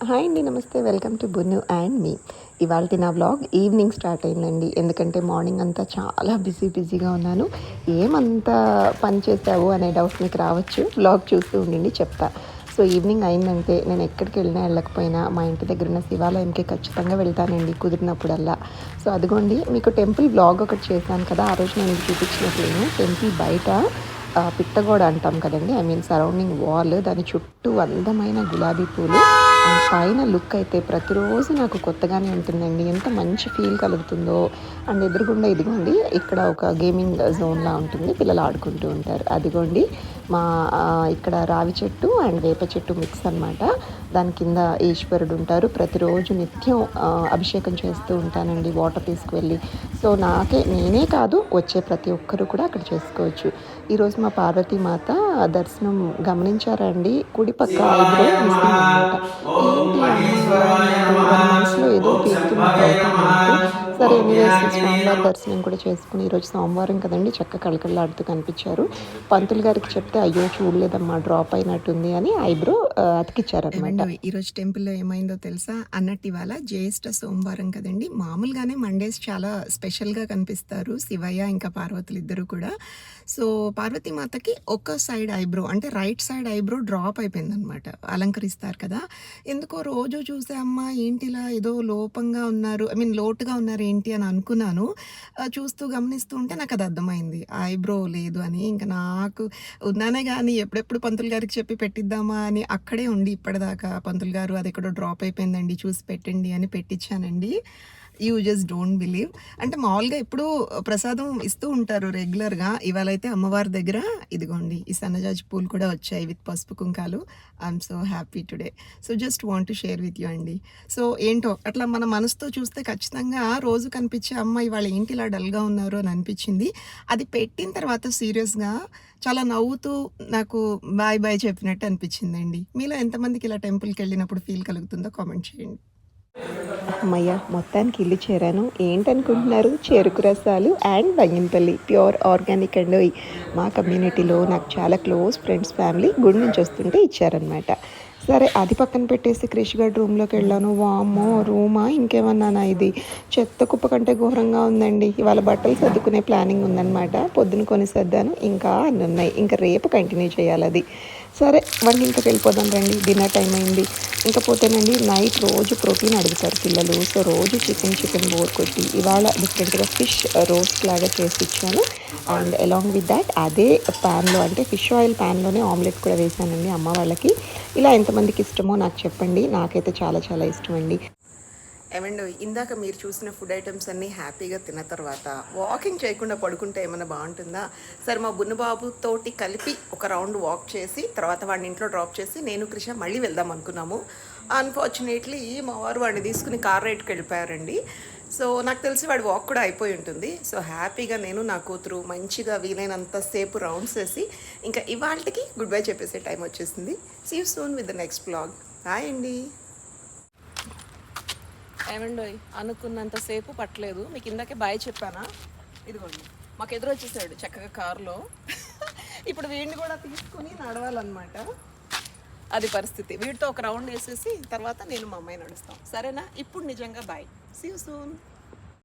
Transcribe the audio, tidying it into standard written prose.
Hi అండి, నమస్తే. Welcome to బున్ను and మీ. ఇవాళ నా వ్లాగ్ ఈవినింగ్ స్టార్ట్ అయిందండి. ఎందుకంటే మార్నింగ్ అంతా చాలా బిజీగా ఉన్నాను. ఏమంతా పని చేసావు అనే డౌట్ మీకు రావచ్చు. వ్లాగ్ చూస్తూ ఉండండి, చెప్తా. సో ఈవినింగ్ అయిందంటే నేను ఎక్కడికి వెళ్ళకపోయినా మా ఇంటి దగ్గర ఉన్న శివాలయంకి ఖచ్చితంగా వెళ్తానండి కుదిరినప్పుడల్లా. సో అదిగోండి, మీకు టెంపుల్ వ్లాగ్ ఒకటి చేశాను కదా, ఆ రోజు నేను చూపించినట్లేను. టెంపుల్ బయట పిట్టగోడ అంటాం కదండి, ఐ మీన్ సరౌండింగ్ వాల్, దాని చుట్టూ అందమైన గులాబీ పూలు. అండ్ పైన లుక్ అయితే ప్రతిరోజు నాకు కొత్తగానే ఉంటుందండి. ఎంత మంచి ఫీల్ కలుగుతుందో. అండ్ ఎదురుగుండా ఇదిగోండి, ఇక్కడ ఒక గేమింగ్ జోన్లా ఉంటుంది, పిల్లలు ఆడుకుంటూ ఉంటారు. అదిగోండి మా ఇక్కడ రావి చెట్టు అండ్ వేప చెట్టు మిక్స్ అనమాట. దాని కింద ఈశ్వరుడు ఉంటారు. ప్రతిరోజు నిత్యం అభిషేకం చేస్తూ ఉంటానండి, వాటర్ తీసుకువెళ్ళి. సో నేనే కాదు, వచ్చే ప్రతి ఒక్కరు కూడా అక్కడ చేసుకోవచ్చు. ఈరోజు మా పార్వతీమాత దర్శనం గమనించారండి, కుడి పక్క ఐబ్రో మిస్సింగ్ అనమాట. ఏంటి అమ్మ ఇలా ఉన్నారు అని మనసులో ఏదో పీకుతున్నట్టు అవుతుంది నాకు. సరే ఎనీవేస్, స్వామివారి దర్శనం కూడా చేసుకుని, ఈరోజు సోమవారం కదండి, చక్క కళకళలాడుతూ కనిపించారు. పంతులు గారికి చెప్తే, అయ్యో చూడలేదమ్మా, డ్రాప్ అయినట్టుంది అని ఐబ్రో అతికిచ్చారనమాట. ఈరోజు టెంపుల్లో ఏమైందో తెలుసా అన్నట్టు, ఇవాళ జ్యేష్ఠ సోమవారం కదండి. మామూలుగానే మండేస్ చాలా స్పెషల్గా కనిపిస్తారు శివయ్య ఇంకా పార్వతులు ఇద్దరు కూడా. సో పార్వతీమాతకి ఒక సైడ్ ఐబ్రో, అంటే రైట్ సైడ్ ఐబ్రో డ్రాప్ అయిపోయిందనమాట. అలంకరిస్తారు కదా, ఎందుకో రోజు చూసే అమ్మ ఏంటి ఇలా ఏదో లోపంగా ఉన్నారు, ఐ మీన్ లోటుగా ఉన్నారు ఏంటి అని అనుకున్నాను. చూస్తూ గమనిస్తూ ఉంటే నాకు అది అర్థమైంది, ఐబ్రో లేదు అని. ఇంకా నాకు ఉన్నానే కానీ ఎప్పుడెప్పుడు పంతులు గారికి చెప్పి పెట్టిద్దామా అని అక్కడే ఉండి ఇప్పటిదాకా, పంతులు గారు అది ఎక్కడో డ్రాప్ అయిపోయిందండి చూసి పెట్టండి అని పెట్టించానండి. You just don't believe. అంటే మామూలుగా ఎప్పుడు ప్రసాదం ఇస్తూ ఉంటారు రెగ్యులర్గా. ఇవాళైతే అమ్మవారి దగ్గర ఇదిగోండి ఈ సన్నజాజి పూలు కూడా వచ్చాయి విత్ పసుపు కుంకాలు. I'm so happy today. So just want to share with you అండి. సో ఏంటో అట్లా మన మనసుతో చూస్తే ఖచ్చితంగా రోజు కనిపించే అమ్మ ఇవాళ ఏంటి ఇలా డల్గా ఉన్నారు అని అనిపించింది. అది పెట్టిన తర్వాత సీరియస్గా చాలా నవ్వుతూ నాకు బాయ్ బాయ్ చెప్పినట్టు అనిపించిందండి. మీలో ఎంతమందికి ఇలా టెంపుల్కి వెళ్ళినప్పుడు ఫీల్ కలుగుతుందో కామెంట్ చేయండి. అమ్మయ్య, మొత్తానికి ఇల్లు చేరాను. ఏంటనుకుంటున్నారు, చెరుకు రసాలు and Banganapalli pure organic and మా కమ్యూనిటీలో నాకు చాలా క్లోజ్ ఫ్రెండ్స్ ఫ్యామిలీ గుడి నుంచి వస్తుంటే ఇచ్చారనమాట. సరే అది పక్కన పెట్టేసి క్రిష్ గడ్ రూమ్లోకి వెళ్ళాను. వామ్మో, రూమా ఇంకేమన్నానా, ఇది చెత్త కుప్ప కంటే ఘోరంగా ఉందండి. ఇవాళ బట్టలు సర్దుకునే ప్లానింగ్ ఉందన్నమాట. పొద్దున కొని సర్దాను, ఇంకా అన్నీ ఉన్నాయి, ఇంకా రేపు కంటిన్యూ చేయాలి అది. సరే వంటింట్లోకి వెళ్ళిపోదాం రండి, డిన్నర్ టైం అయింది. ఇంకపోతేనండి నైట్ రోజు ప్రోటీన్ అడుగుతారు పిల్లలు. సో రోజు చికెన్ బోర్ కొట్టి ఇవాళ డిఫరెంట్గా ఫిష్ రోస్ట్ లాగా చేసి ఇచ్చాను. అండ్ అలాంగ్ విత్ దాట్ అదే ప్యాన్లో, అంటే ఫిష్ ఆయిల్ ప్యాన్లోనే ఆమ్లెట్ కూడా వేసానండి అమ్మ వాళ్ళకి. ఇలా ఎంతమందికి ఇష్టమో నాకు చెప్పండి, నాకైతే చాలా చాలా ఇష్టం అండి. ఏమండి, ఇందాక మీరు చూసిన ఫుడ్ ఐటమ్స్ అన్నీ హ్యాపీగా తిన్న తర్వాత వాకింగ్ చేయకుండా పడుకుంటే ఏమైనా బాగుంటుందా? సరే మా బున్నబాబు తోటి కలిపి ఒక రౌండ్ వాక్ చేసి తర్వాత వాడిని ఇంట్లో డ్రాప్ చేసి నేను కృష మళ్ళీ వెళ్దాం అనుకున్నాము. అన్ఫార్చునేట్లీ మా వారు వాడిని తీసుకుని కార్ రైడ్కి వెళ్ళిపోయారండి. సో నాకు తెలిసి వాడి వాక్ కూడా అయిపోయి ఉంటుంది. సో హ్యాపీగా నేను నా కూతురు మంచిగా వీలైనంత సేపు రౌండ్స్ వేసి ఇంకా ఇవాళకి గుడ్ బై చెప్పేసే టైం వచ్చేసింది. See you soon with the next blog. Hi అండి. ఏమండోయ్, అనుకున్నంతసేపు పట్టలేదు. మీకు ఇందాకే బాయ్ చెప్పానా, ఇదిగోండి మాకు ఎదురు వచ్చేసాడు చక్కగా కారులో. ఇప్పుడు వీడిని కూడా తీసుకుని నడవాలన్నమాట. అది పరిస్థితి. వీడితో ఒక రౌండ్ వేసేసి తర్వాత నేను మా అమ్మాయి నడుస్తాం. సరేనా? ఇప్పుడు నిజంగా బాయ్. See you soon.